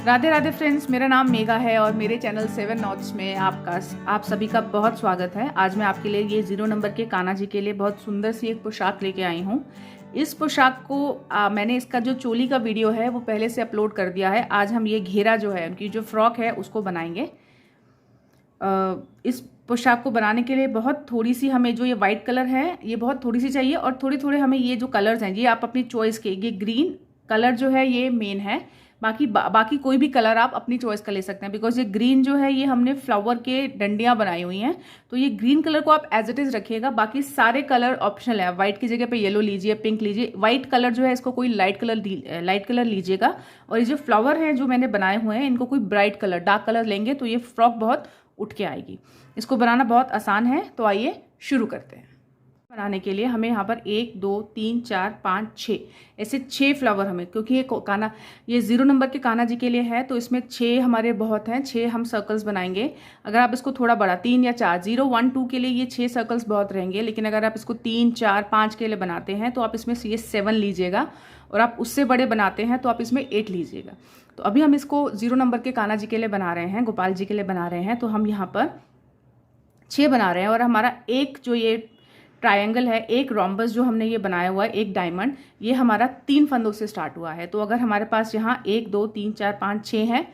Radhe Radhe friends, मेरा नाम मेघा है और मेरे चैनल 7 नॉट्स में आप सभी का बहुत स्वागत है। आज मैं आपके लिए ये 0 नंबर के कान्हा जी के लिए बहुत सुंदर सी एक पोशाक लेके आई हूँ। इस पोशाक को मैंने इसका जो चोली का वीडियो है वो पहले से अपलोड कर दिया है। आज हम ये घेरा जो है, उनकी जो फ्रॉक है उसको बनाएंगे। इस पोशाक को बनाने के लिए बहुत थोड़ी सी हमें जो ये वाइट कलर है ये बहुत थोड़ी सी चाहिए, और थोड़े थोड़े हमें ये जो कलर्स हैं ये आप अपनी चॉइस के, ये ग्रीन कलर जो है ये मेन है। बाकी कोई भी कलर आप अपनी चॉइस का ले सकते हैं, बिकॉज ये ग्रीन जो है ये हमने फ्लावर के डंडियां बनाई हुई हैं, तो ये ग्रीन कलर को आप एज इट इज रखिएगा। बाकी सारे कलर ऑप्शनल है। व्हाइट की जगह पे येलो लीजिए, पिंक लीजिए। व्हाइट कलर जो है इसको कोई लाइट कलर लीजिएगा। और ये जो फ्लावर हैं जो मैंने बनाए हुए हैं इनको कोई ब्राइट कलर, डार्क कलर लेंगे तो ये फ्रॉक बहुत उठ के आएगी। इसको बनाना बहुत आसान है, तो आइए शुरू करते हैं। बनाने के लिए हमें यहाँ पर 1 2 3 4 5 6 ऐसे 6 फ्लावर हमें, क्योंकि ये 0 नंबर के कान्हा जी के लिए है तो इसमें 6 हमारे बहुत हैं। 6 हम सर्कल्स बनाएंगे। अगर आप इसको थोड़ा बड़ा 3 या 4 0 1 2 के लिए ये 6 सर्कल्स बहुत रहेंगे, लेकिन अगर आप इसको 3 4 5 के लिए बनाते हैं तो आप इसमें ये 7 लीजिएगा, और आप उससे बड़े बनाते हैं तो आप इसमें 8 लीजिएगा। तो अभी हम इसको 0 नंबर के कान्हा जी के लिए बना रहे हैं, गोपाल जी के लिए बना रहे हैं, तो हम यहाँ पर 6 बना रहे हैं। और हमारा एक जो ये ट्रायंगल है, एक रोम्बस जो हमने ये बनाया हुआ है, एक डायमंड, ये हमारा 3 फंदों से स्टार्ट हुआ है। तो अगर हमारे पास यहाँ 1 2 3 4 5 6 हैं,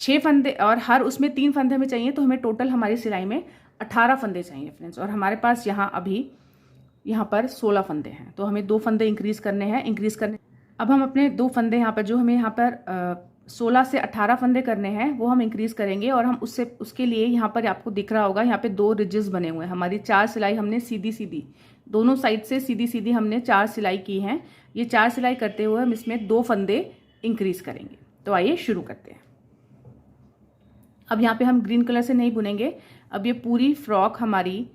6 फंदे, और हर उसमें 3 फंदे में चाहिए, तो हमें टोटल हमारी सिलाई में 18 फंदे चाहिए फ्रेंड्स। और हमारे पास यहाँ पर 16 फंदे हैं, तो हमें 2 फंदे इंक्रीज करने। अब हम अपने 2 फंदे यहाँ पर जो हमें यहाँ पर 16 से 18 फंदे करने हैं वो हम इंक्रीज करेंगे। और हम उसके लिए यहाँ पर आपको दिख रहा होगा, यहाँ पे 2 रिजेस बने हुए हैं। हमारी 4 सिलाई हमने सीधी दोनों साइड से सीधी हमने 4 सिलाई की हैं। ये 4 सिलाई करते हुए हम इसमें 2 फंदे इंक्रीज करेंगे। तो आइए शुरू करते हैं। अब यहाँ पे हम ग्रीन कलर से नहीं बुनेंगे। अब ये पूरी फ्रॉक हमारी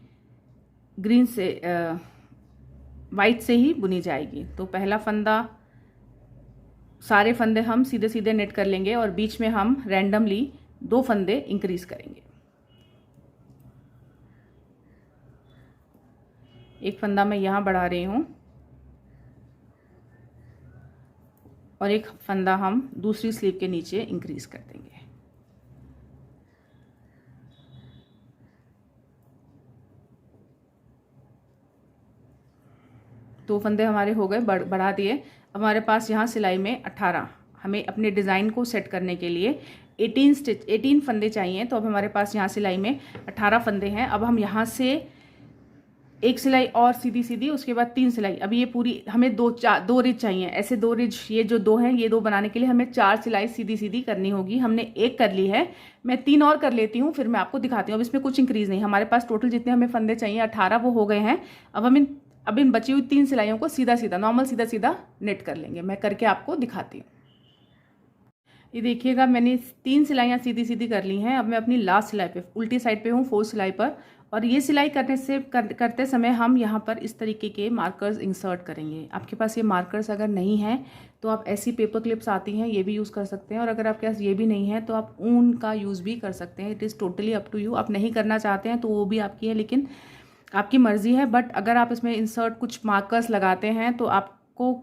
ग्रीन से वाइट से ही बुनी जाएगी। तो पहला फंदा, सारे फंदे हम सीधे नेट कर लेंगे और बीच में हम रैंडमली 2 फंदे इंक्रीज करेंगे। एक फंदा मैं यहाँ बढ़ा रही हूँ और एक फंदा हम दूसरी स्लीव के नीचे इंक्रीज कर देंगे। दो फंदे हमारे हो गए, बढ़ा दिए। हमारे पास यहाँ सिलाई में 18, हमें अपने डिज़ाइन को सेट करने के लिए 18 फंदे चाहिए। तो अब हमारे पास यहाँ सिलाई में 18 फंदे हैं। अब हम यहाँ से एक सिलाई और सीधी, उसके बाद 3 सिलाई। अब ये पूरी हमें 2 रिज चाहिए। ऐसे 2 रिज, ये जो 2 हैं, ये 2 बनाने के लिए हमें 4 सिलाई सीधी करनी होगी। हमने 1 कर ली है, मैं 3 और कर लेती हूँ, फिर मैं आपको दिखाती हूँ। अब इसमें कुछ इंक्रीज नहीं। हमारे पास टोटल जितने हमें फंदे चाहिए 18 वो हो गए हैं। अब इन बची हुई 3 सिलाइयों को नॉर्मल सीधा नेट कर लेंगे। मैं करके आपको दिखाती हूँ। ये देखिएगा, मैंने 3 सिलाइयाँ सीधी कर ली हैं। अब मैं अपनी लास्ट सिलाई पे, उल्टी साइड पे हूँ 4 सिलाई पर, और ये सिलाई करते समय हम यहाँ पर इस तरीके के मार्कर्स इंसर्ट करेंगे। आपके पास ये मार्कर्स अगर नहीं हैं तो आप ऐसी पेपर क्लिप्स आती हैं, ये भी यूज़ कर सकते हैं। और अगर आपके पास ये भी नहीं है तो आप ऊन का यूज़ भी कर सकते हैं। It is totally up to you. आप नहीं करना चाहते हैं तो वो भी आपकी है, लेकिन आपकी मर्जी है। बट अगर आप इसमें इंसर्ट कुछ मार्कर्स लगाते हैं तो आपको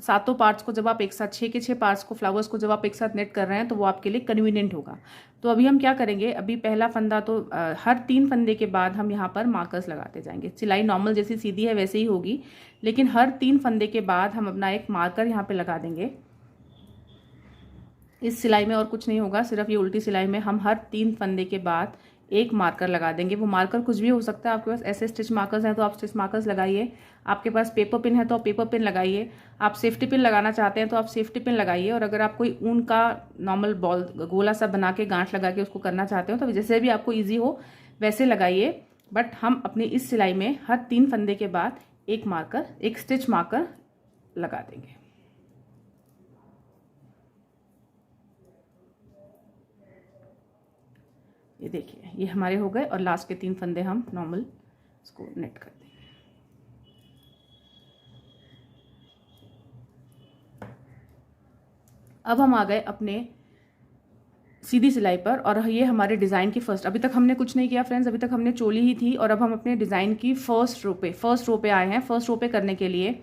7 पार्ट्स को जब आप एक साथ 6 के 6 पार्ट्स को, फ्लावर्स को जब आप एक साथ नेट कर रहे हैं तो वो आपके लिए कन्वीनियंट होगा। तो अभी हम क्या करेंगे, अभी पहला फंदा तो हर 3 फंदे के बाद हम यहाँ पर मार्कर्स लगाते जाएंगे। सिलाई नॉर्मल जैसी सीधी है वैसे ही होगी, लेकिन हर 3 फंदे के बाद हम अपना एक मार्कर यहाँ पे लगा देंगे। इस सिलाई में और कुछ नहीं होगा, सिर्फ ये उल्टी सिलाई में हम हर 3 फंदे के बाद एक मार्कर लगा देंगे। वो मार्कर कुछ भी हो सकता है। आपके पास ऐसे स्टिच मार्कर्स हैं तो आप स्टिच मार्कर्स लगाइए। आपके पास पेपर पिन है तो आप पेपर पिन लगाइए। आप सेफ्टी पिन लगाना चाहते हैं तो आप सेफ्टी पिन लगाइए। और अगर आप कोई ऊन का नॉर्मल बॉल गोला सा बना के गांठ लगा के उसको करना चाहते हो तो जैसे भी आपको ईजी हो वैसे लगाइए। बट हम अपनी इस सिलाई में हर 3 फंदे के बाद एक स्टिच मार्कर लगा देंगे। ये देखिए, ये हमारे हो गए, और लास्ट के 3 फंदे हम नॉर्मल इसको नेट कर देंगे। अब हम आ गए अपने सीधी सिलाई पर, और ये हमारे डिज़ाइन की फर्स्ट। अभी तक हमने कुछ नहीं किया फ्रेंड्स, अभी तक हमने चोली ही थी। और अब हम अपने डिज़ाइन की फर्स्ट रो पे आए हैं। फर्स्ट रो पे करने के लिए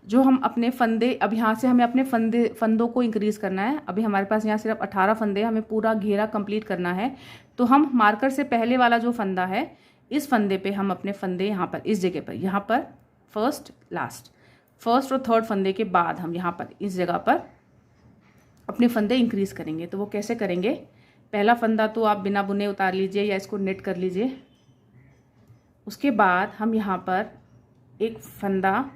जो हम अपने फंदे, अब यहाँ से हमें अपने फंदों को इंक्रीज़ करना है। अभी हमारे पास यहाँ सिर्फ 18 फंदे, हमें पूरा घेरा कंप्लीट करना है। तो हम मार्कर से पहले वाला जो फंदा है, इस फंदे पे हम अपने फंदे यहाँ पर, इस जगह पर, यहाँ पर फर्स्ट और थर्ड फंदे के बाद हम यहाँ पर इस जगह पर अपने फंदे इंक्रीज़ करेंगे। तो वो कैसे करेंगे? पहला फंदा तो आप बिना बुने उतार लीजिए या इसको नेट कर लीजिए। उसके बाद हम यहाँ पर एक फंदा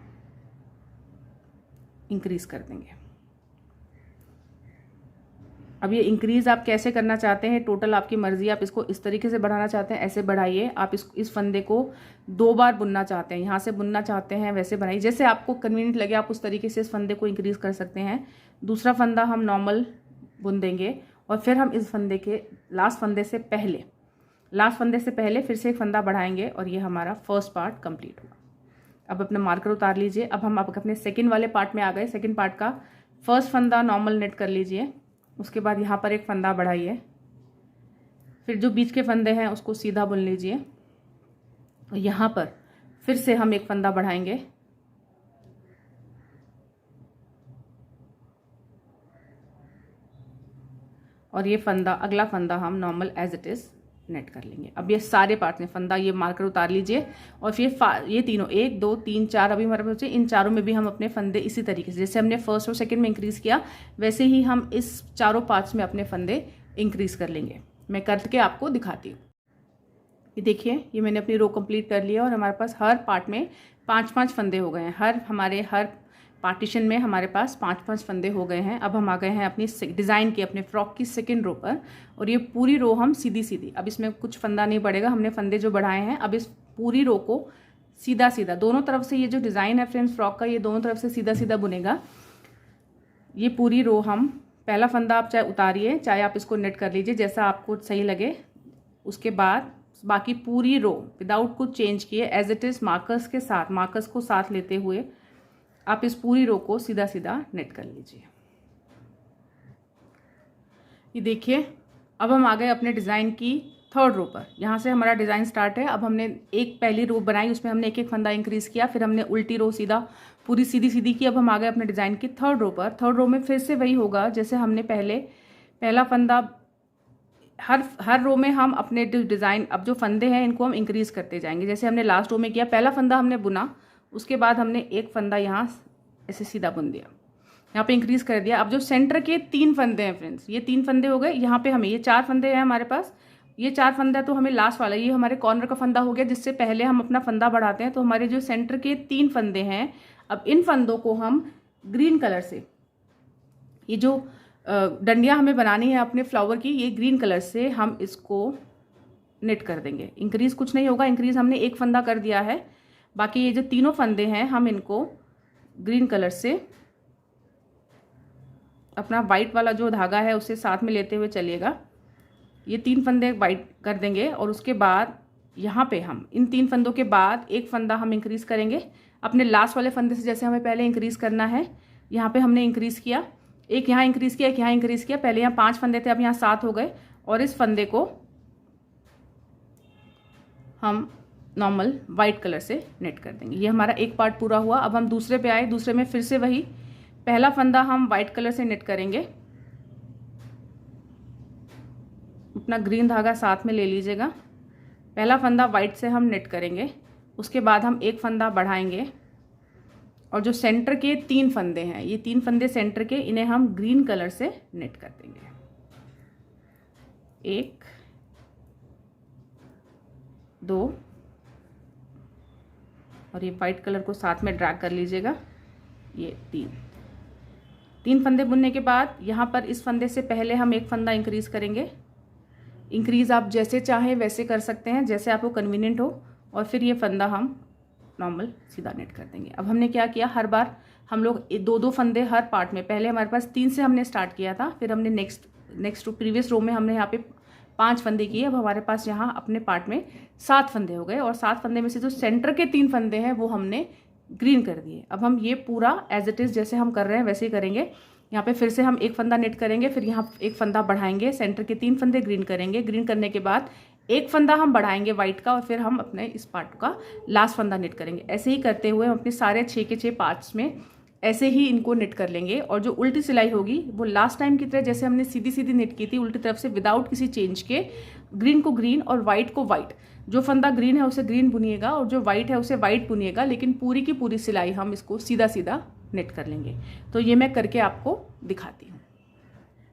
इंक्रीज़ कर देंगे। अब ये इंक्रीज़ आप कैसे करना चाहते हैं, टोटल आपकी मर्ज़ी। आप इसको इस तरीके से बढ़ाना चाहते हैं, ऐसे बढ़ाइए। आप इस फंदे को 2 बार बुनना चाहते हैं, यहाँ से बुनना चाहते हैं, वैसे बढ़ाइए। जैसे आपको कन्वीनियंट लगे आप उस तरीके से इस फंदे को इंक्रीज़ कर सकते हैं। दूसरा फंदा हम नॉर्मल बुन देंगे और फिर हम इस फंदे के लास्ट फंदे से पहले फिर से एक फंदा बढ़ाएंगे और ये हमारा फर्स्ट पार्ट कंप्लीट हुआ। अब अपना मार्कर उतार लीजिए। अब हम अपने सेकंड वाले पार्ट में आ गए। सेकंड पार्ट का फर्स्ट फंदा नॉर्मल नेट कर लीजिए। उसके बाद यहाँ पर एक फंदा बढ़ाइए, फिर जो बीच के फंदे हैं उसको सीधा बुन लीजिए। और यहाँ पर फिर से हम एक फंदा बढ़ाएंगे और ये फंदा, अगला फंदा हम normal as it is knit कर लेंगे। अब ये सारे पार्ट में फंदा, ये मार्कर उतार लीजिए और फिर ये तीनों 1 2 3 4 अभी हमारे पास, इन चारों में भी हम अपने फंदे इसी तरीके से, जैसे हमने फर्स्ट और सेकंड में इंक्रीज़ किया, वैसे ही हम इस चारों पार्ट्स में अपने फंदे इंक्रीज़ कर लेंगे। मैं करके आपको दिखाती हूँ। ये देखिए, ये मैंने अपनी रो कंप्लीट कर लिया और हमारे पास हर पार्ट में 5-5 फंदे हो गए हैं। हर पार्टीशन में हमारे पास 5-5 फंदे हो गए हैं। अब हम आ गए हैं अपनी डिज़ाइन की, अपने फ्रॉक की सेकंड रो पर और ये पूरी रो हम सीधी, अब इसमें कुछ फंदा नहीं बढ़ेगा, हमने फंदे जो बढ़ाए हैं। अब इस पूरी रो को सीधा दोनों तरफ से, ये जो डिज़ाइन है फ्रेंड्स फ्रॉक का, ये दोनों तरफ से सीधा बुनेगा। ये पूरी रो हम, पहला फंदा आप चाहे उतारिए, चाहे आप इसको नेट कर लीजिए, जैसा आपको सही लगे। उसके बाद बाकी पूरी रो विदाउट कुछ चेंज किए एज इट इज़ मार्कर्स को साथ लेते हुए आप इस पूरी रो को सीधा नेट कर लीजिए। ये देखिए, अब हम आ गए अपने डिज़ाइन की थर्ड रो पर। यहाँ से हमारा डिज़ाइन स्टार्ट है। अब हमने एक पहली रो बनाई, उसमें हमने एक फंदा इंक्रीज़ किया, फिर हमने उल्टी रो पूरी सीधी की। अब हम आ गए अपने डिज़ाइन की थर्ड रो पर। थर्ड रो में फिर से वही होगा जैसे हमने पहला फंदा, हर रो में हम अपने डिज़ाइन, अब जो फंदे हैं इनको हम इंक्रीज़ करते जाएंगे। जैसे हमने लास्ट रो में किया, पहला फंदा हमने बुना, उसके बाद हमने एक फंदा यहाँ ऐसे सीधा बुन दिया, यहाँ पे इंक्रीज़ कर दिया। अब जो सेंटर के 3 फंदे हैं फ्रेंड्स, ये 3 फंदे हो गए। यहाँ पे हमें ये 4 फंदे हैं हमारे पास, ये 4 फंदा तो हमें लास्ट वाला, ये हमारे कॉर्नर का फंदा हो गया जिससे पहले हम अपना फंदा बढ़ाते हैं। तो हमारे जो सेंटर के 3 फंदे हैं, अब इन फंदों को हम ग्रीन कलर से, ये जो डंडियाँ हमें बनानी है अपने फ्लावर की, ये ग्रीन कलर से हम इसको नेट कर देंगे। इंक्रीज़ कुछ नहीं होगा, इंक्रीज़ हमने एक फंदा कर दिया है। बाकी ये जो तीनों फंदे हैं हम इनको ग्रीन कलर से, अपना वाइट वाला जो धागा है उसे साथ में लेते हुए चलिएगा। ये 3 फंदे वाइट कर देंगे और उसके बाद यहाँ पे हम इन 3 फंदों के बाद एक फंदा हम इंक्रीज़ करेंगे अपने लास्ट वाले फंदे से, जैसे हमें पहले इंक्रीज़ करना है। यहाँ पे हमने इंक्रीज़ किया, एक यहाँ इंक्रीज़ किया, एक यहाँ इंक्रीज़ किया। पहले यहाँ 5 फंदे थे, अब यहाँ 7 हो गए और इस फंदे को हम नॉर्मल वाइट कलर से नेट कर देंगे। ये हमारा एक पार्ट पूरा हुआ। अब हम दूसरे पे आए। दूसरे में फिर से वही पहला फंदा हम वाइट कलर से नेट करेंगे, अपना ग्रीन धागा साथ में ले लीजिएगा। पहला फंदा वाइट से हम नेट करेंगे, उसके बाद हम एक फंदा बढ़ाएंगे और जो सेंटर के 3 फंदे हैं, ये 3 फंदे सेंटर के, इन्हें हम ग्रीन कलर से नेट कर देंगे। 1 2 और ये वाइट कलर को साथ में ड्रैग कर लीजिएगा। ये 3 फंदे बुनने के बाद यहाँ पर इस फंदे से पहले हम एक फंदा इंक्रीज़ करेंगे। इंक्रीज़ आप जैसे चाहें वैसे कर सकते हैं, जैसे आपको कन्वीनियंट हो। और फिर ये फंदा हम नॉर्मल सीधा नेट कर देंगे। अब हमने क्या किया, हर बार हम लोग 2-2 फंदे हर पार्ट में, पहले हमारे पास 3 से हमने स्टार्ट किया था, फिर हमने नेक्स्ट प्रीवियस रो में हमने यहाँ पे 5 फंदे किए। अब हमारे पास यहाँ अपने पार्ट में 7 फंदे हो गए और 7 फंदे में से जो सेंटर के 3 फंदे हैं वो हमने ग्रीन कर दिए। अब हम ये पूरा एज इट इज़ जैसे हम कर रहे हैं वैसे ही करेंगे। यहाँ पे फिर से हम एक फंदा नेट करेंगे, फिर यहाँ एक फंदा बढ़ाएंगे, सेंटर के 3 फंदे ग्रीन करेंगे। ग्रीन करने के बाद एक फंदा हम बढ़ाएंगे वाइट का और फिर हम अपने इस पार्ट का लास्ट फंदा नेट करेंगे। ऐसे ही करते हुए हम अपने सारे 6 के 6 पार्ट्स में ऐसे ही इनको निट कर लेंगे। और जो उल्टी सिलाई होगी वो लास्ट टाइम की तरह जैसे हमने सीधी सीधी निट की थी उल्टी तरफ से विदाउट किसी चेंज के, ग्रीन को ग्रीन और वाइट को वाइट, जो फंदा ग्रीन है उसे ग्रीन बुनिएगा और जो वाइट है उसे वाइट बुनिएगा, लेकिन पूरी की पूरी सिलाई हम इसको सीधा सीधा निट कर लेंगे। तो ये मैं करके आपको दिखाती हूँ।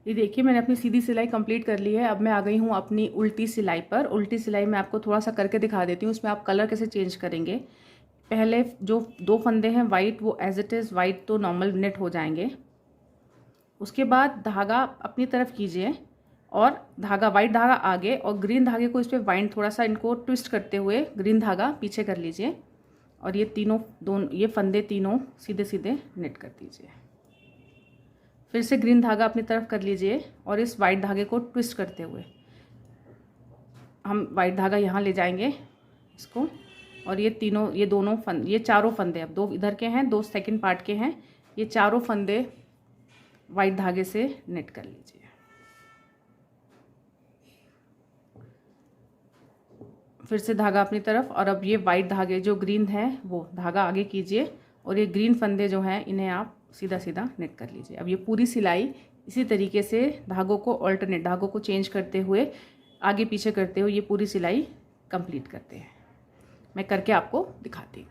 ये देखिए मैंने अपनी सीधी सिलाई कंप्लीट कर ली है। अब मैं आ गई हूँ अपनी उल्टी सिलाई पर। उल्टी सिलाई मैं आपको थोड़ा सा करके दिखा देती हूँ, उसमें आप कलर कैसे चेंज करेंगे। पहले जो 2 फंदे हैं वाइट, वो एज इट इज़ वाइट तो नॉर्मल नेट हो जाएंगे। उसके बाद धागा अपनी तरफ कीजिए और धागा वाइट धागा आगे और ग्रीन धागे को इस पर वाइंड थोड़ा सा इनको ट्विस्ट करते हुए ग्रीन धागा पीछे कर लीजिए और ये ये फंदे तीनों सीधे सीधे नेट कर दीजिए। फिर से ग्रीन धागा अपनी तरफ कर लीजिए और इस वाइट धागे को ट्विस्ट करते हुए हम वाइट धागा यहाँ ले जाएंगे इसको, और ये चारों फंदे, अब 2 इधर के हैं 2 सेकंड पार्ट के हैं, ये चारों फंदे वाइट धागे से नेट कर लीजिए। फिर से धागा अपनी तरफ, और अब ये वाइट धागे जो ग्रीन है वो धागा आगे कीजिए और ये ग्रीन फंदे जो हैं इन्हें आप सीधा सीधा नेट कर लीजिए। अब ये पूरी सिलाई इसी तरीके से धागों को ऑल्टरनेट, धागों को चेंज करते हुए आगे पीछे करते हुए ये पूरी सिलाई कंप्लीट करते हैं। मैं करके आपको दिखाती हूँ।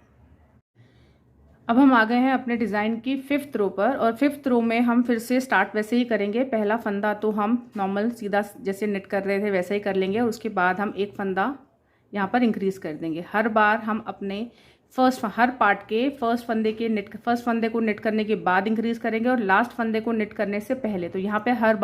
अब हम आ गए हैं अपने डिज़ाइन की 5th रो पर, और 5th रो में हम फिर से स्टार्ट वैसे ही करेंगे। पहला फंदा तो हम नॉर्मल सीधा जैसे नेट कर रहे थे वैसे ही कर लेंगे, और उसके बाद हम एक फंदा यहाँ पर इंक्रीज़ कर देंगे। हर बार हम अपने हर पार्ट के फर्स्ट फंदे को नेट करने के बाद इंक्रीज़ करेंगे और लास्ट फंदे को नेट करने से पहले। तो यहाँ पे हर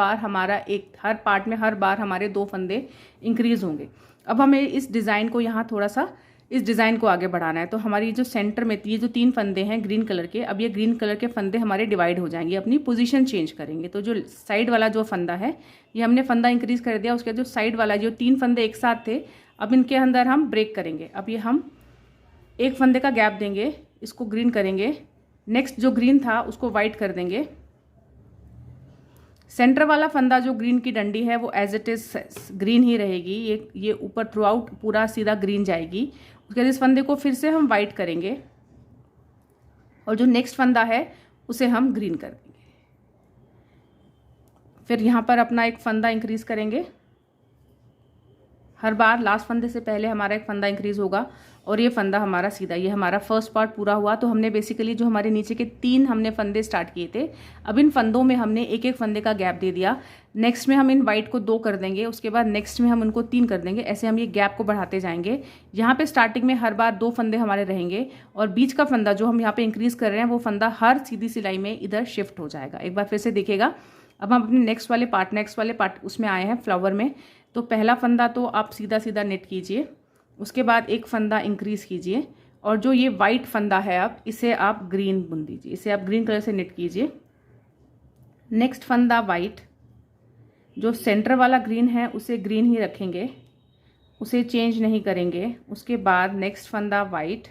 पार्ट में हर बार हमारे 2 फंदे इंक्रीज़ होंगे। अब हमें इस डिज़ाइन को यहाँ थोड़ा सा इस डिज़ाइन को आगे बढ़ाना है। तो हमारी जो सेंटर में ये जो 3 फंदे हैं ग्रीन कलर के, अब ये ग्रीन कलर के फंदे हमारे डिवाइड हो जाएंगे, अपनी पोजीशन चेंज करेंगे। तो जो साइड वाला जो फंदा है ये हमने फंदा इंक्रीज़ कर दिया, उसके जो साइड वाला जो 3 फंदे एक साथ थे अब इनके अंदर हम ब्रेक करेंगे। अब ये हम एक फंदे का गैप देंगे, इसको ग्रीन करेंगे, नेक्स्ट जो ग्रीन था उसको वाइट कर देंगे। सेंटर वाला फंदा जो ग्रीन की डंडी है वो एज इट इज़ ग्रीन ही रहेगी, ये ऊपर थ्रू आउट पूरा सीधा ग्रीन जाएगी। उसके बाद इस फंदे को फिर से हम वाइट करेंगे और जो नेक्स्ट फंदा है उसे हम ग्रीन कर देंगे। फिर यहाँ पर अपना एक फंदा इंक्रीज़ करेंगे। हर बार लास्ट फंदे से पहले हमारा एक फंदा इंक्रीज़ होगा और ये फंदा हमारा सीधा, ये हमारा फर्स्ट पार्ट पूरा हुआ। तो हमने बेसिकली जो हमारे नीचे के 3 हमने फंदे स्टार्ट किए थे, अब इन फंदों में हमने एक एक फंदे का गैप दे दिया। नेक्स्ट में हम इन वाइट को 2 कर देंगे, उसके बाद नेक्स्ट में हम उनको 3 कर देंगे। ऐसे हम ये गैप को बढ़ाते जाएंगे। यहाँ पे स्टार्टिंग में हर बार 2 फंदे हमारे रहेंगे और बीच का फंदा जो हम यहाँ पे इंक्रीज़ कर रहे हैं वो फंदा हर सीधी सिलाई में इधर शिफ्ट हो जाएगा। एक बार फिर से देखिएगा। अब हम अपने नेक्स्ट वाले पार्ट उसमें आए हैं फ्लावर में। तो पहला फंदा तो आप सीधा सीधा नेट कीजिए, उसके बाद एक फंदा इंक्रीज़ कीजिए और जो ये वाइट फंदा है अब इसे आप ग्रीन बुन दीजिए, इसे आप ग्रीन कलर से नेट कीजिए। नेक्स्ट फंदा वाइट, जो सेंटर वाला ग्रीन है उसे ग्रीन ही रखेंगे, उसे चेंज नहीं करेंगे। उसके बाद नेक्स्ट फंदा वाइट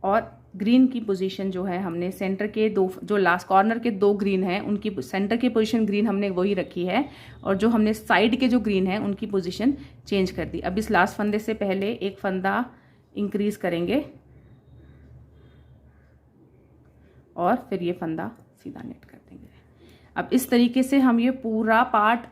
और ग्रीन की पोजीशन जो है हमने सेंटर के 2 जो लास्ट कॉर्नर के 2 ग्रीन हैं उनकी सेंटर की पोजीशन ग्रीन हमने वही रखी है और जो हमने साइड के जो ग्रीन हैं उनकी पोजीशन चेंज कर दी। अब इस लास्ट फंदे से पहले एक फंदा इंक्रीज करेंगे और फिर ये फंदा सीधा नेट कर देंगे। अब इस तरीके से हम ये पूरा पार्ट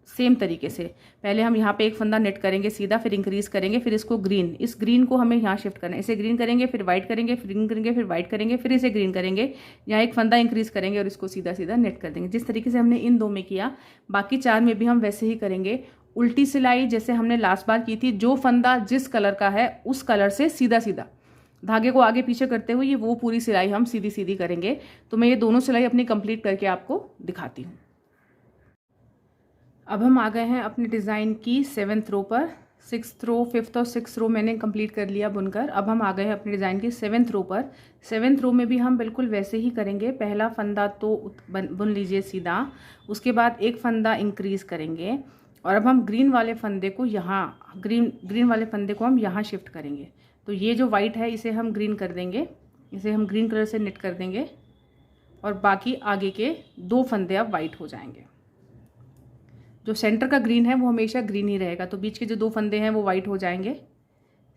सेम तरीके से पहले हम यहाँ पे एक फंदा नेट करेंगे सीधा, फिर इंक्रीज करेंगे, फिर इसको ग्रीन, इस ग्रीन को हमें यहाँ शिफ्ट करना है, इसे ग्रीन करेंगे, फिर वाइट करेंगे, फिर ग्रीन करेंगे, फिर वाइट करेंगे, फिर इसे ग्रीन करेंगे, यहाँ एक फंदा इंक्रीज करेंगे और इसको सीधा सीधा नेट कर देंगे। जिस तरीके से हमने इन 2 में किया बाकी 4 में भी हम वैसे ही करेंगे। उल्टी सिलाई जैसे हमने लास्ट बार की थी, जो फंदा जिस कलर का है उस कलर से सीधा सीधा धागे को आगे पीछे करते हुए ये वो पूरी सिलाई हम सीधी सीधी करेंगे। तो मैं ये दोनों सिलाई अपनी कंप्लीट करके आपको दिखाती हूँ। अब हम आ गए हैं अपने डिज़ाइन की 7th रो पर। 6th रो, 5th और 6th रो मैंने कंप्लीट कर लिया बुनकर। अब हम आ गए हैं अपने डिज़ाइन की 7th रो पर। 7th रो में भी हम बिल्कुल वैसे ही करेंगे। पहला फंदा तो बुन लीजिए सीधा, उसके बाद एक फंदा इंक्रीज़ करेंगे और अब हम ग्रीन वाले फंदे को यहाँ ग्रीन वाले फंदे को हम यहाँ शिफ्ट करेंगे। तो ये जो वाइट है इसे हम ग्रीन कर देंगे, इसे हम ग्रीन कलर से निट कर देंगे और बाकी आगे के 2 फंदे अब वाइट हो जाएंगे। जो सेंटर का ग्रीन है वो हमेशा ग्रीन ही रहेगा, तो बीच के जो 2 फंदे हैं वो वाइट हो जाएंगे।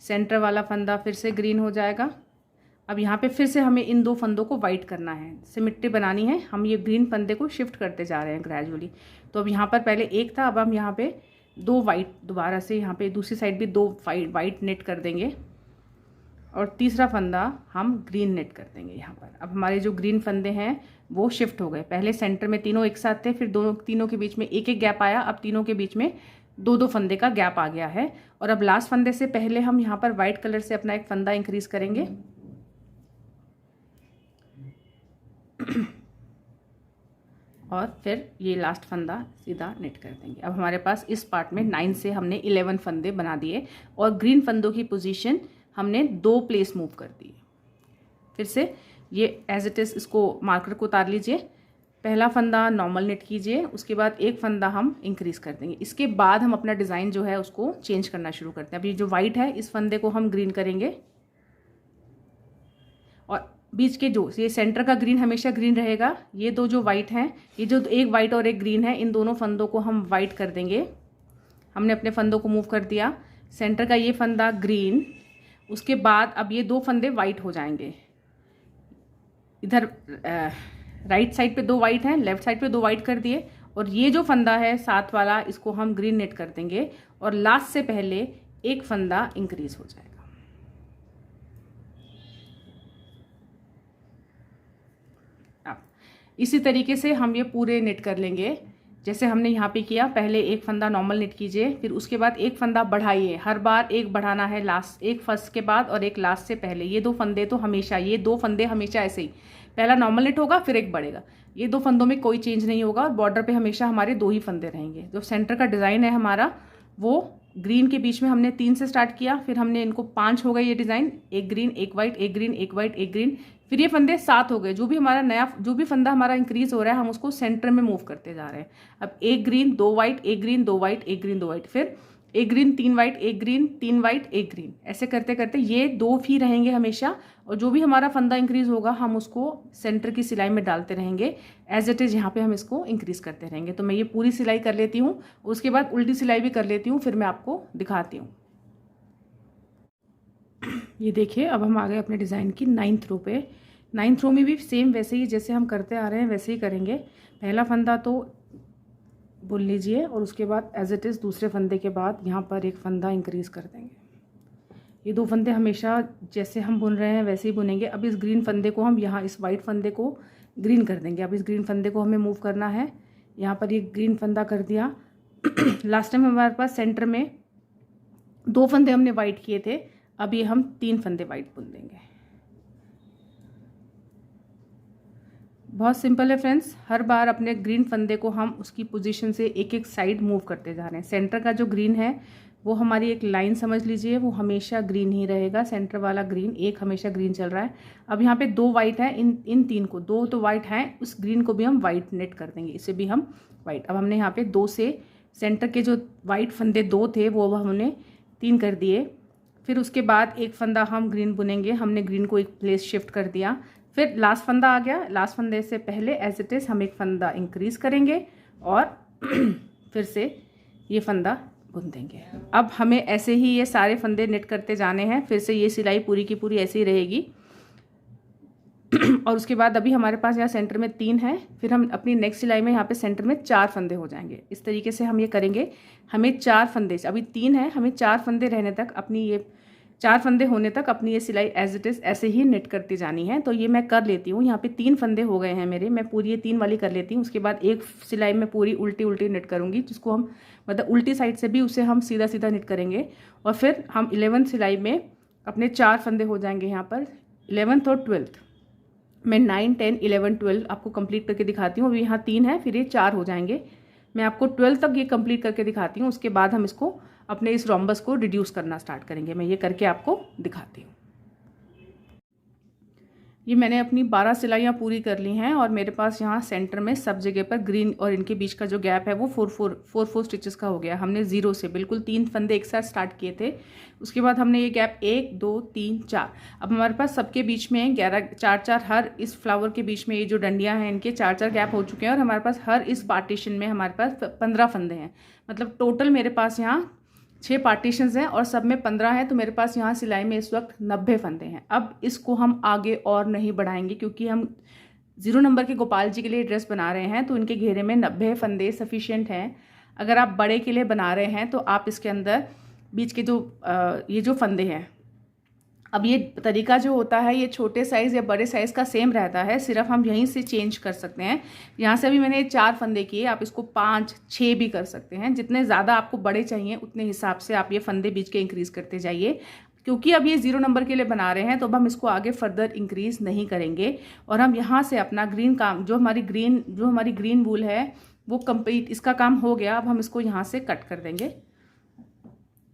सेंटर वाला फंदा फिर से ग्रीन हो जाएगा अब यहाँ पे फिर से हमें इन 2 फंदों को वाइट करना है, सिमिट्री बनानी है। हम ये ग्रीन फंदे को शिफ्ट करते जा रहे हैं ग्रेजुअली। तो अब यहाँ पर पहले एक था, अब हम यहाँ पे 2 वाइट दोबारा से यहाँ पे दूसरी साइड भी 2 वाइट नेट कर देंगे और तीसरा फंदा हम ग्रीन नेट कर देंगे यहाँ पर। अब हमारे जो ग्रीन फंदे हैं वो शिफ्ट हो गए। पहले सेंटर में तीनों एक साथ थे, फिर तीनों के बीच में एक एक गैप आया, अब तीनों के बीच में 2 फंदे का गैप आ गया है। और अब लास्ट फंदे से पहले हम यहाँ पर वाइट कलर से अपना एक फंदा इंक्रीज करेंगे और फिर ये लास्ट फंदा सीधा नेट कर देंगे। अब हमारे पास इस पार्ट में 9 से हमने 11 फंदे बना दिए और ग्रीन फंदों की पोजीशन हमने 2 प्लेस मूव कर दी। फिर से ये एज इट इज़ इसको मार्कर को उतार लीजिए, पहला फंदा नॉर्मल नेट कीजिए, उसके बाद एक फंदा हम इंक्रीज कर देंगे। इसके बाद हम अपना डिज़ाइन जो है उसको चेंज करना शुरू करते हैं। अब ये जो वाइट है इस फंदे को हम ग्रीन करेंगे और बीच के जो ये सेंटर का ग्रीन हमेशा ग्रीन रहेगा। ये 2 जो वाइट हैं, ये जो एक वाइट और एक ग्रीन है, इन दोनों फंदों को हम वाइट कर देंगे। हमने अपने फंदों को मूव कर दिया, सेंटर का ये फंदा ग्रीन, उसके बाद अब ये 2 फंदे वाइट हो जाएंगे। इधर राइट साइड पे 2 वाइट हैं, लेफ्ट साइड पे 2 वाइट कर दिए और ये जो फंदा है साथ वाला इसको हम ग्रीन नेट कर देंगे और लास्ट से पहले एक फंदा इंक्रीज हो जाएगा। इसी तरीके से हम ये पूरे नेट कर लेंगे जैसे हमने यहाँ पे किया। पहले एक फंदा नॉर्मल नेट कीजिए, फिर उसके बाद एक फंदा बढ़ाइए, हर बार एक बढ़ाना है, लास्ट एक फर्स्ट के बाद और एक लास्ट से पहले। ये 2 फंदे तो हमेशा, ये 2 फंदे हमेशा ऐसे ही, पहला नॉर्मल नेट होगा फिर एक बढ़ेगा। ये 2 फंदों में कोई चेंज नहीं होगा और बॉर्डर पे हमेशा हमारे 2 ही फंदे रहेंगे। जो सेंटर का डिज़ाइन है हमारा वो ग्रीन के बीच में हमने 3 से स्टार्ट किया, फिर हमने इनको 5 हो गए ये डिज़ाइन, एक ग्रीन एक वाइट, एक ग्रीन एक वाइट एक ग्रीन, फिर ये फंदे 7 हो गए। जो भी हमारा नया जो भी फंदा हमारा इंक्रीज हो रहा है हम उसको सेंटर में मूव करते जा रहे हैं। अब एक ग्रीन 2 वाइट, एक ग्रीन 2 वाइट, एक ग्रीन 2 वाइट, फिर एक ग्रीन 3 वाइट, एक ग्रीन 3 वाइट, एक ग्रीन, ऐसे करते करते ये 2 ही रहेंगे हमेशा। और जो भी हमारा फंदा इंक्रीज होगा हम उसको सेंटर की सिलाई में डालते रहेंगे, एज इट इज़ यहाँ पे हम इसको इंक्रीज करते रहेंगे। तो मैं ये पूरी सिलाई कर लेती हूँ, उसके बाद उल्टी सिलाई भी कर लेती हूँ, फिर मैं आपको दिखाती हूँ। ये देखिए अब हम आ गए अपने डिज़ाइन की 9th रो पे। 9th रो में भी सेम वैसे ही जैसे हम करते आ रहे हैं वैसे ही करेंगे। पहला फंदा तो बुन लीजिए और उसके बाद एज इट इज़ दूसरे फंदे के बाद यहाँ पर एक फंदा इंक्रीज़ कर देंगे। ये 2 फंदे हमेशा जैसे हम बुन रहे हैं वैसे ही बुनेंगे। अब इस ग्रीन फंदे को हम यहाँ इस वाइट फंदे को ग्रीन कर देंगे। अब इस ग्रीन फंदे को हमें मूव करना है, यहाँ पर ये ग्रीन फंदा कर दिया। लास्ट टाइम हमारे पास सेंटर में 2 फंदे हमने वाइट किए थे, अब ये हम 3 फंदे वाइट बुन देंगे। बहुत सिंपल है फ्रेंड्स, हर बार अपने ग्रीन फंदे को हम उसकी पोजीशन से एक एक साइड मूव करते जा रहे हैं। सेंटर का जो ग्रीन है वो हमारी एक लाइन समझ लीजिए, वो हमेशा ग्रीन ही रहेगा। सेंटर वाला ग्रीन एक हमेशा ग्रीन चल रहा है। अब यहाँ पे 2 वाइट हैं, इन 3 को 2 तो वाइट हैं, उस ग्रीन को भी हम वाइट नेट कर देंगे, इसे भी हम वाइट। अब हमने यहाँ पे 2 से सेंटर के जो वाइट फंदे 2 थे वो हमने 3 कर दिए। फिर उसके बाद एक फंदा हम ग्रीन बुनेंगे, हमने ग्रीन को एक प्लेस शिफ्ट कर दिया। फिर लास्ट फंदा आ गया, लास्ट फंदे से पहले एज इट इज़ हम एक फंदा इंक्रीज करेंगे और फिर से ये फंदा बुन देंगे। अब हमें ऐसे ही ये सारे फंदे नेट करते जाने हैं। फिर से ये सिलाई पूरी की पूरी ऐसे ही रहेगी। और उसके बाद अभी हमारे पास यहाँ सेंटर में 3 है, फिर हम अपनी नेक्स्ट सिलाई में यहाँ पे सेंटर में 4 फंदे हो जाएंगे। इस तरीके से हम ये करेंगे। हमें 4 फंदे, अभी 3 है, हमें 4 फंदे रहने तक अपनी ये 4 फंदे होने तक अपनी ये सिलाई एज इट इज़ ऐसे ही नेट करती जानी है। तो ये मैं कर लेती हूँ। यहाँ पे 3 फंदे हो गए हैं मेरे, मैं पूरी ये 3 वाली कर लेती हूँ। उसके बाद एक सिलाई में पूरी उल्टी उल्टी नेट करूँगी, जिसको हम मतलब उल्टी साइड से भी उसे हम सीधा सीधा नेट करेंगे। और फिर हम 11th सिलाई में अपने 4 फंदे हो जाएंगे। यहाँ पर 11th और 12th मैं 9, 10, 11, 12 आपको कंप्लीट करके दिखाती हूँ। अभी यहाँ 3 है, फिर ये 4 हो जाएंगे। मैं आपको 12 तक ये कंप्लीट करके दिखाती हूँ। उसके बाद हम इसको अपने इस रोम्बस को रिड्यूस करना स्टार्ट करेंगे। मैं ये करके आपको दिखाती हूँ। ये मैंने अपनी 12 सिलाइयाँ पूरी कर ली हैं और मेरे पास यहाँ सेंटर में सब जगह पर ग्रीन और इनके बीच का जो गैप है वो 4 स्टिचेस का हो गया। हमने 0 से बिल्कुल 3 फंदे एक साथ स्टार्ट किए थे। उसके बाद हमने ये गैप 1, 2, 3, 4, अब हमारे पास सबके बीच में 4 हर इस फ्लावर के बीच में ये जो डंडियाँ हैं इनके 4 गैप हो चुके हैं। और हमारे पास हर इस पार्टीशन में हमारे पास 15 फंदे हैं। मतलब टोटल मेरे पास यहाँ 6 पार्टीशंस हैं और सब में 15 हैं, तो मेरे पास यहाँ सिलाई में इस वक्त 90 फंदे हैं। अब इसको हम आगे और नहीं बढ़ाएंगे क्योंकि हम 0 नंबर के गोपाल जी के लिए ड्रेस बना रहे हैं, तो इनके घेरे में 90 फंदे सफिशिएंट हैं। अगर आप बड़े के लिए बना रहे हैं तो आप इसके अंदर बीच के जो ये जो फंदे हैं, अब ये तरीका जो होता है ये छोटे साइज़ या बड़े साइज़ का सेम रहता है, सिर्फ हम यहीं से चेंज कर सकते हैं। यहाँ से अभी मैंने 4 फंदे किए, आप इसको 5, 6 भी कर सकते हैं। जितने ज़्यादा आपको बड़े चाहिए उतने हिसाब से आप ये फंदे बीच के इंक्रीज़ करते जाइए। क्योंकि अब ये 0 नंबर के लिए बना रहे हैं तो अब हम इसको आगे फर्दर इंक्रीज़ नहीं करेंगे और हम यहाँ से अपना ग्रीन काम जो हमारी ग्रीन वूल है वो कंप्लीट, इसका काम हो गया। अब हम इसको यहाँ से कट कर देंगे।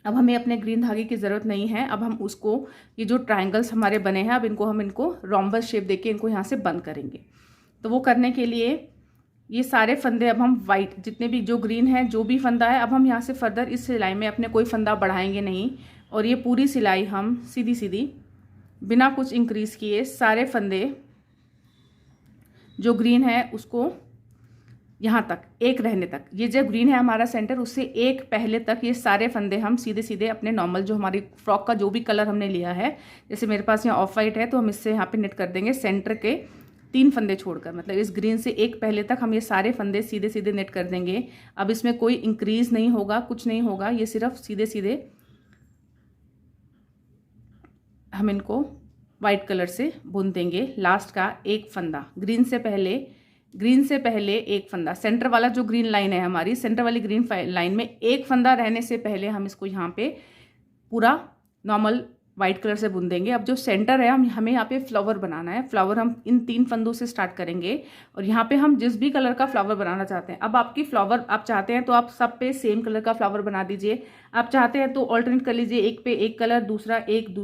अब हमें अपने ग्रीन धागे की ज़रूरत नहीं है। अब हम उसको, ये जो ट्रायंगल्स हमारे बने हैं, अब इनको रोम्बस शेप देके इनको यहाँ से बंद करेंगे। तो वो करने के लिए ये सारे फंदे अब हम वाइट, जितने भी जो ग्रीन है, जो भी फंदा है, अब हम यहाँ से फर्दर इस सिलाई में अपने कोई फंदा बढ़ाएंगे नहीं और ये पूरी सिलाई हम सीधी सीधी बिना कुछ इंक्रीज़ किए सारे फंदे जो ग्रीन है उसको यहाँ तक एक रहने तक, ये जो ग्रीन है हमारा सेंटर, उससे एक पहले तक ये सारे फंदे हम सीधे सीधे अपने नॉर्मल जो हमारी फ्रॉक का जो भी कलर हमने लिया है, जैसे मेरे पास यहाँ ऑफ वाइट है तो हम इससे यहाँ पे निट कर देंगे सेंटर के 3 फंदे छोड़कर, मतलब इस ग्रीन से एक पहले तक हम ये सारे फंदे सीधे सीधे निट कर देंगे। अब इसमें कोई इंक्रीज नहीं होगा, कुछ नहीं होगा, ये सिर्फ सीधे सीधे हम इनको वाइट कलर से बुन देंगे। लास्ट का एक फंदा ग्रीन से पहले एक फंदा, सेंटर वाला जो ग्रीन लाइन है हमारी, सेंटर वाली ग्रीन लाइन में एक फंदा रहने से पहले हम इसको यहाँ पे पूरा नॉर्मल वाइट कलर से बुन देंगे। अब जो सेंटर है हमें यहाँ पे फ्लावर बनाना है। फ्लावर हम इन 3 फंदों से स्टार्ट करेंगे और यहाँ पे हम जिस भी कलर का फ्लावर बनाना चाहते हैं, अब आपकी फ्लावर आप चाहते हैं तो आप सब पे सेम कलर का फ्लावर बना दीजिए। आप चाहते हैं तो ऑल्टरनेट कर लीजिए, एक पे एक कलर, दूसरा एक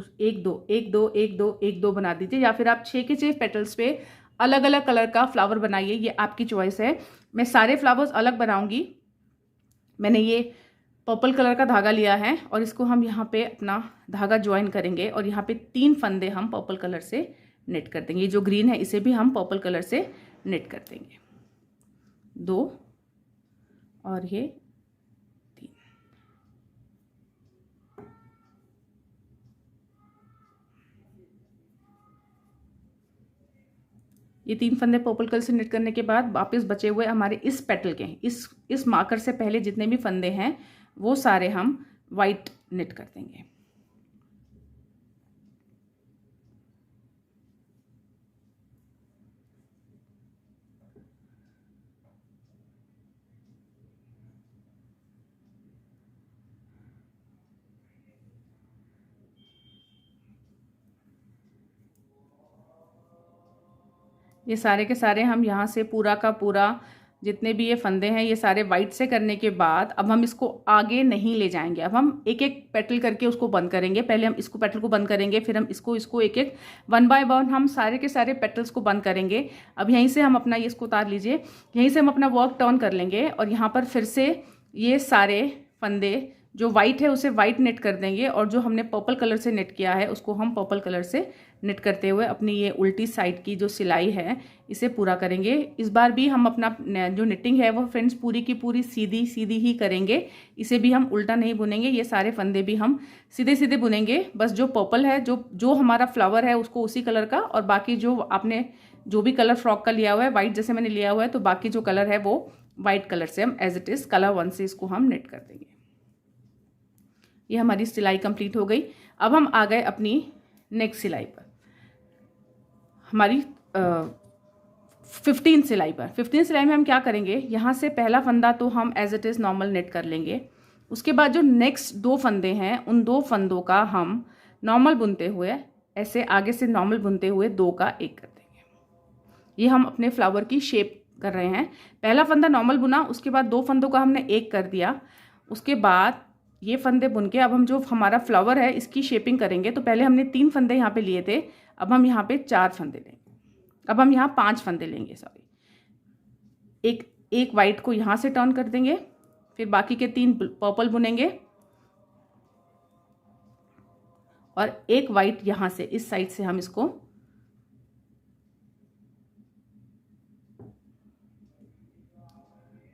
दो बना दीजिए, या फिर आप 6 के 6 पेटल्स पे अलग अलग कलर का फ्लावर बनाइए, ये आपकी चॉइस है। मैं सारे फ्लावर्स अलग बनाऊंगी। मैंने ये पर्पल कलर का धागा लिया है और इसको हम यहाँ पे अपना धागा ज्वाइन करेंगे और यहाँ पे 3 फंदे हम पर्पल कलर से नेट कर देंगे। ये जो ग्रीन है इसे भी हम पर्पल कलर से नेट कर देंगे, 2 और ये 3। ये 3 फंदे पर्पल कलर से निट करने के बाद वापस बचे हुए हमारे इस पेटल के इस मार्कर से पहले जितने भी फंदे हैं वो सारे हम वाइट निट कर देंगे। ये सारे के सारे हम यहाँ से पूरा का पूरा जितने भी ये फंदे हैं ये सारे वाइट से करने के बाद अब हम इसको आगे नहीं ले जाएंगे। अब हम एक एक पेटल करके उसको बंद करेंगे। पहले हम इसको पेटल को बंद करेंगे, फिर हम इसको एक एक 1 बाय 1 हम सारे के सारे पेटल्स को बंद करेंगे। अब यहीं से हम अपना ये इसको उतार लीजिए, यहीं से हम अपना वर्क टर्न कर लेंगे और यहाँ पर फिर से ये सारे फंदे जो वाइट है उसे वाइट नेट कर देंगे और जो हमने पर्पल कलर से नेट किया है उसको हम पर्पल कलर से नेट करते हुए अपनी ये उल्टी साइड की जो सिलाई है इसे पूरा करेंगे। इस बार भी हम अपना जो निटिंग है वो फ्रेंड्स पूरी की पूरी सीधी सीधी ही करेंगे, इसे भी हम उल्टा नहीं बुनेंगे। ये सारे फंदे भी हम सीधे सीधे बुनेंगे। बस जो पर्पल है जो हमारा फ्लावर है उसको उसी कलर का, और बाकी जो आपने जो भी कलर फ्रॉक का लिया हुआ है वाइट जैसे मैंने लिया हुआ है, तो बाकी जो कलर है वो वाइट कलर से हम एज इट इज़ कलर 1 से इसको हम नेट कर देंगे। ये हमारी सिलाई कंप्लीट हो गई। अब हम आ गए अपनी नेक्स्ट सिलाई पर, हमारी 15 सिलाई पर। 15 सिलाई में हम क्या करेंगे, यहाँ से पहला फंदा तो हम as it is normal knit कर लेंगे। उसके बाद जो नेक्स्ट 2 फंदे हैं उन 2 फंदों का हम नॉर्मल बुनते हुए ऐसे आगे से नॉर्मल बुनते हुए 2 का 1 कर देंगे। ये हम अपने फ्लावर की शेप कर रहे हैं। पहला फंदा नॉर्मल बुना, उसके बाद 2 फंदों का हमने 1 कर दिया। उसके बाद ये फंदे बुन के अब हम जो हमारा फ्लावर है इसकी शेपिंग करेंगे। तो पहले हमने 3 फंदे यहाँ पे लिए थे, अब हम यहाँ पे 4 फंदे लेंगे। अब हम यहाँ 5 फंदे लेंगे, सॉरी, एक वाइट को यहाँ से टर्न कर देंगे, फिर बाकी के 3 पर्पल बुनेंगे और एक वाइट यहाँ से इस साइड से हम इसको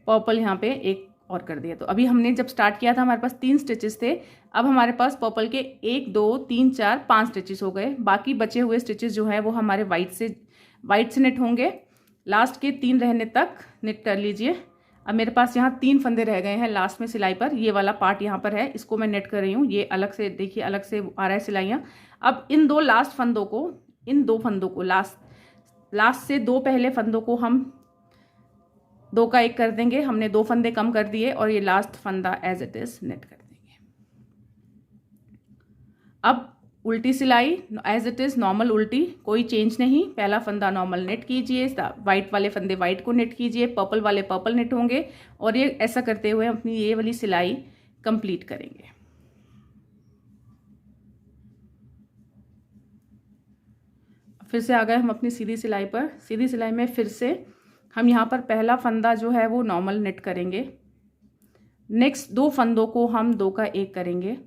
पर्पल यहाँ पे एक और कर दिया। तो अभी हमने जब स्टार्ट किया था हमारे पास 3 स्टिचेस थे, अब हमारे पास पर्पल के 1 2 3 4 5 स्टिचेस हो गए। बाकी बचे हुए स्टिचेस जो है वो हमारे वाइट से निट होंगे। लास्ट के 3 रहने तक निट कर लीजिए। अब मेरे पास यहाँ 3 फंदे रह गए हैं लास्ट में सिलाई पर, ये वाला पार्ट यहाँ पर है, इसको मैं नेट कर रही हूँ। ये अलग से देखिए, अलग से आ रहा है सिलाइयाँ। अब इन 2 लास्ट फंदों को, इन 2 फंदों को लास्ट से 2 पहले फंदों को हम 2 का 1 कर देंगे। हमने 2 फंदे कम कर दिए और ये लास्ट फंदा एज इट इज नेट कर देंगे। अब उल्टी सिलाई एज इट इज नॉर्मल उल्टी, कोई चेंज नहीं। पहला फंदा नॉर्मल नेट कीजिए, वाइट वाले फंदे वाइट को नेट कीजिए, पर्पल वाले पर्पल नेट होंगे, और ये ऐसा करते हुए अपनी ये वाली सिलाई कंप्लीट करेंगे। फिर से आ गए हम अपनी सीधी सिलाई पर। सीधी सिलाई में फिर से हम यहाँ पर पहला फंदा जो है वो नॉर्मल नेट करेंगे। नेक्स्ट 2 फंदों को हम 2 का 1 करेंगे।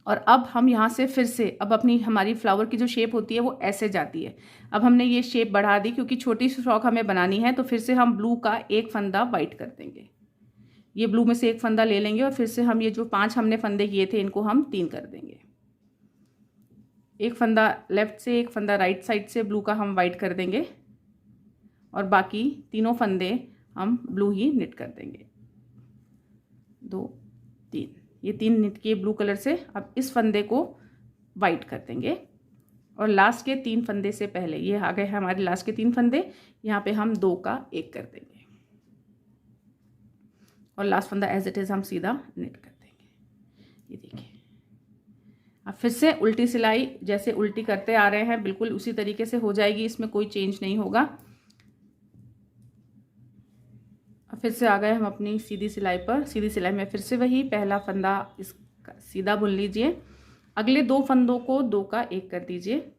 और अब हम यहाँ से फिर से, अब अपनी हमारी फ्लावर की जो शेप होती है वो ऐसे जाती है। अब हमने ये शेप बढ़ा दी क्योंकि छोटी सी फ्रॉक हमें बनानी है। तो फिर से हम ब्लू का 1 फंदा वाइट कर देंगे। ये ब्लू में से 1 फंदा ले लेंगे और फिर से हम ये जो 5 हमने फंदे किए थे इनको हम 3 कर देंगे। 1 फंदा लेफ्ट से, 1 फंदा राइट साइड से ब्लू का हम वाइट कर देंगे और बाकी तीनों फंदे हम ब्लू ही निट कर देंगे। 2 3, ये 3 निट किए ब्लू कलर से। अब इस फंदे को वाइट कर देंगे और लास्ट के 3 फंदे से पहले, ये आ गए हमारे लास्ट के 3 फंदे, यहाँ पे हम 2 का 1 कर देंगे और लास्ट फंदा एज इट इज हम सीधा निट कर देंगे। ये देखिए, अब फिर से उल्टी सिलाई जैसे उल्टी करते आ रहे हैं बिल्कुल उसी तरीके से हो जाएगी, इसमें कोई चेंज नहीं होगा। अब फिर से आ गए हम अपनी सीधी सिलाई पर। सीधी सिलाई में फिर से वही पहला फंदा इसका सीधा बुन लीजिए। अगले 2 फंदों को 2 का 1 कर दीजिए।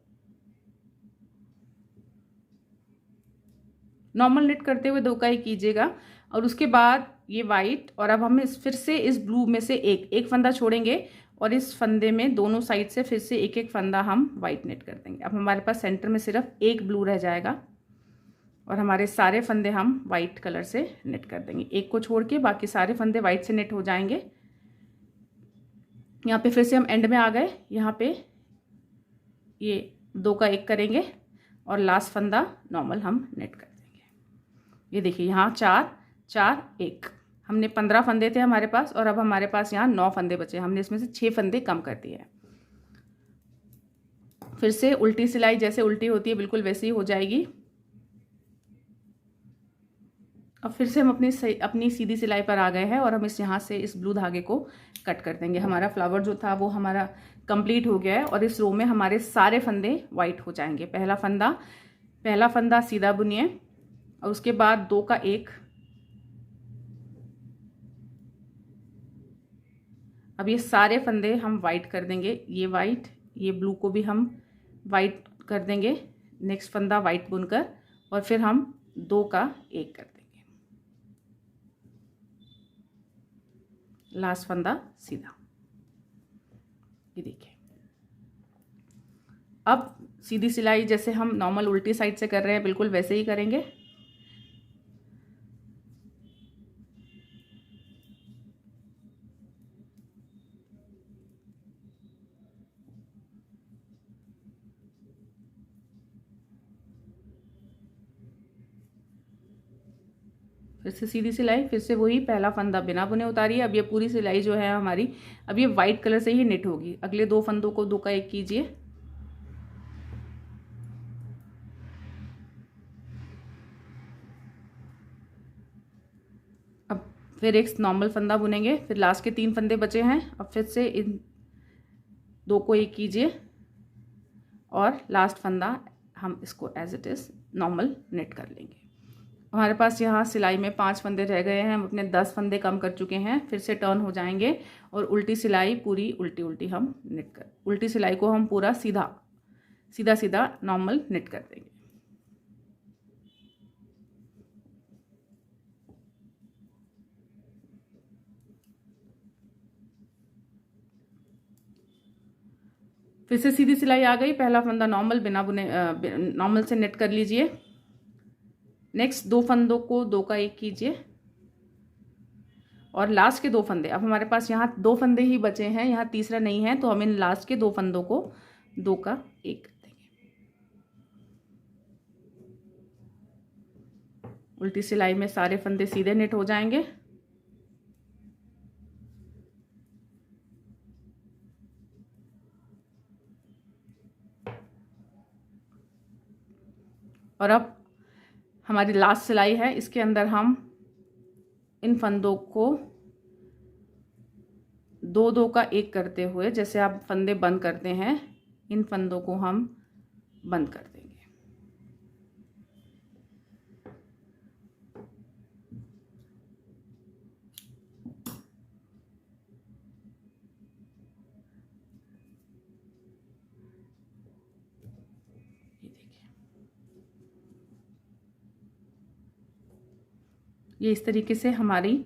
नॉर्मल निट करते हुए 2 का 1 कीजिएगा और उसके बाद ये वाइट, और अब हम फिर से इस ब्लू में से एक फंदा छोड़ेंगे और इस फंदे में दोनों साइड से फिर से 1 फंदा हम वाइट नेट कर देंगे। अब हमारे पास सेंटर में सिर्फ 1 ब्लू रह जाएगा और हमारे सारे फंदे हम वाइट कलर से नेट कर देंगे। 1 को छोड़ के बाकी सारे फंदे वाइट से नेट हो जाएंगे। यहाँ पे फिर से हम एंड में आ गए। यहाँ पे ये 2 का 1 करेंगे और लास्ट फंदा नॉर्मल हम नेट कर देंगे। ये देखिए, यहाँ 4 4 1, हमने 15 फंदे थे हमारे पास और अब हमारे पास यहाँ 9 फंदे बचे। हमने इसमें से 6 फंदे कम कर दिए हैं। फिर से उल्टी सिलाई जैसे उल्टी होती है बिल्कुल वैसे ही हो जाएगी। अब फिर से हम अपनी सीधी सिलाई पर आ गए हैं और हम यहाँ से इस ब्लू धागे को कट कर देंगे। हमारा फ्लावर जो था वो हमारा कंप्लीट हो गया है और इस रो में हमारे सारे फंदे वाइट हो जाएंगे। पहला फंदा सीधा बुनिए और उसके बाद 2 का 1। अब ये सारे फंदे हम वाइट कर देंगे। ये वाइट, ये ब्लू को भी हम वाइट कर देंगे। नेक्स्ट फंदा वाइट बुनकर और फिर हम 2 का 1 कर देंगे। लास्ट फंदा सीधा। ये देखिए, अब सीधी सिलाई जैसे हम नॉर्मल उल्टी साइड से कर रहे हैं बिल्कुल वैसे ही करेंगे। फिर से सीधी सिलाई, फिर से वही पहला फंदा बिना बुने उतारिए। अब ये पूरी सिलाई जो है हमारी, अब ये वाइट कलर से ही निट होगी। अगले 2 फंदों को 2 का 1 कीजिए। अब फिर एक नॉर्मल फंदा बुनेंगे। फिर लास्ट के 3 फंदे बचे हैं। अब फिर से इन 2 को 1 कीजिए और लास्ट फंदा हम इसको as it is normal knit कर लेंगे। हमारे पास यहाँ सिलाई में 5 फंदे रह गए हैं। हम अपने 10 फंदे कम कर चुके हैं। फिर से टर्न हो जाएंगे और उल्टी सिलाई पूरी उल्टी हम नेट कर, उल्टी सिलाई को हम पूरा सीधा नॉर्मल नेट कर देंगे। फिर से सीधी सिलाई आ गई। पहला फंदा नॉर्मल बिना बुने नॉर्मल से नेट कर लीजिए। नेक्स्ट 2 फंदों को 2 का 1 कीजिए और लास्ट के 2 फंदे, अब हमारे पास यहाँ 2 फंदे ही बचे हैं, यहाँ तीसरा नहीं है, तो हम इन लास्ट के 2 फंदों को 2 का 1 कर देंगे। उल्टी सिलाई में सारे फंदे सीधे नेट हो जाएंगे। और अब हमारी लास्ट सिलाई है, इसके अंदर हम इन फंदों को 2 का 1 करते हुए, जैसे आप फंदे बंद करते हैं, इन फंदों को हम बंद कर देंगे। ये देखिए, ये इस तरीके से हमारी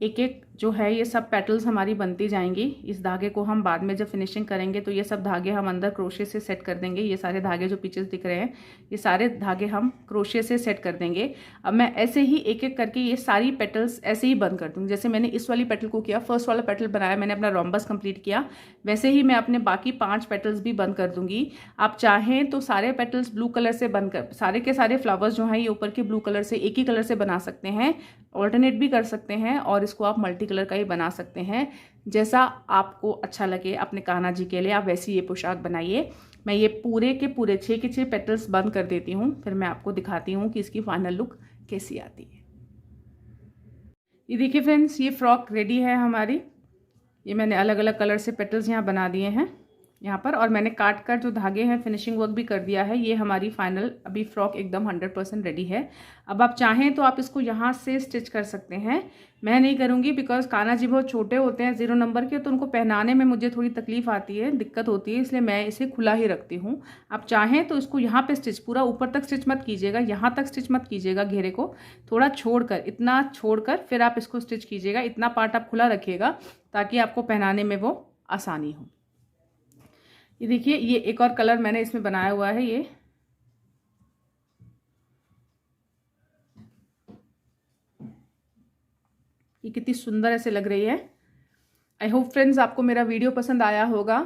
एक एक जो है ये सब पेटल्स हमारी बनती जाएंगी। इस धागे को हम बाद में जब फिनिशिंग करेंगे तो ये सब धागे हम अंदर क्रोशे से सेट कर देंगे। ये सारे धागे जो पीछे दिख रहे हैं, ये सारे धागे हम क्रोशे से सेट कर देंगे। अब मैं ऐसे ही एक एक करके ये सारी पेटल्स ऐसे ही बंद कर दूँगी। जैसे मैंने इस वाली पेटल को किया, फर्स्ट वाला पेटल बनाया, मैंने अपना रोम्बस कंप्लीट किया, वैसे ही मैं अपने बाकी 5 पेटल्स भी बंद कर दूंगी। आप चाहें तो सारे पेटल्स ब्लू कलर से बंद कर, सारे के सारे फ्लावर्स जो हैं ये ऊपर के ब्लू कलर से एक ही कलर से बना सकते हैं, ऑल्टरनेट भी कर सकते हैं, और इसको आप मल्टी कलर का ही बना सकते हैं। जैसा आपको अच्छा लगे अपने कान्हा जी के लिए आप वैसी ये पोशाक बनाइए। मैं ये पूरे के पूरे 6 के 6 पेटल्स बंद कर देती हूँ, फिर मैं आपको दिखाती हूँ कि इसकी फाइनल लुक कैसी आती है। ये देखिए फ्रेंड्स, ये फ्रॉक रेडी है हमारी। ये मैंने अलग अलग कलर से पेटल्स यहाँ बना दिए हैं यहाँ पर, और मैंने काट कर जो धागे हैं फिनिशिंग वर्क भी कर दिया है। ये हमारी फाइनल अभी फ्रॉक एकदम 100% रेडी है। अब आप चाहें तो आप इसको यहाँ से स्टिच कर सकते हैं, मैं नहीं करूँगी बिकॉज कान्हा जी बहुत छोटे होते हैं 0 नंबर के, तो उनको पहनाने में मुझे थोड़ी तकलीफ आती है, दिक्कत होती है, इसलिए मैं इसे खुला ही रखती हूँ। आप चाहें तो इसको यहाँ पे स्टिच, पूरा ऊपर तक स्टिच मत कीजिएगा, यहाँ तक स्टिच मत कीजिएगा, घेरे को थोड़ा छोड़कर, इतना छोड़कर फिर आप इसको स्टिच कीजिएगा। इतना पार्ट आप खुला रखिएगा ताकि आपको पहनाने में वो आसानी हो। ये देखिए, ये एक और कलर मैंने इसमें बनाया हुआ है। ये कितनी सुंदर ऐसे लग रही है। आई होप फ्रेंड्स आपको मेरा वीडियो पसंद आया होगा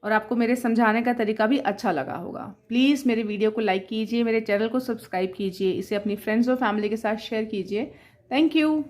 और आपको मेरे समझाने का तरीका भी अच्छा लगा होगा। प्लीज़ मेरे वीडियो को लाइक कीजिए, मेरे चैनल को सब्सक्राइब कीजिए, इसे अपनी फ्रेंड्स और फैमिली के साथ शेयर कीजिए। Thank you.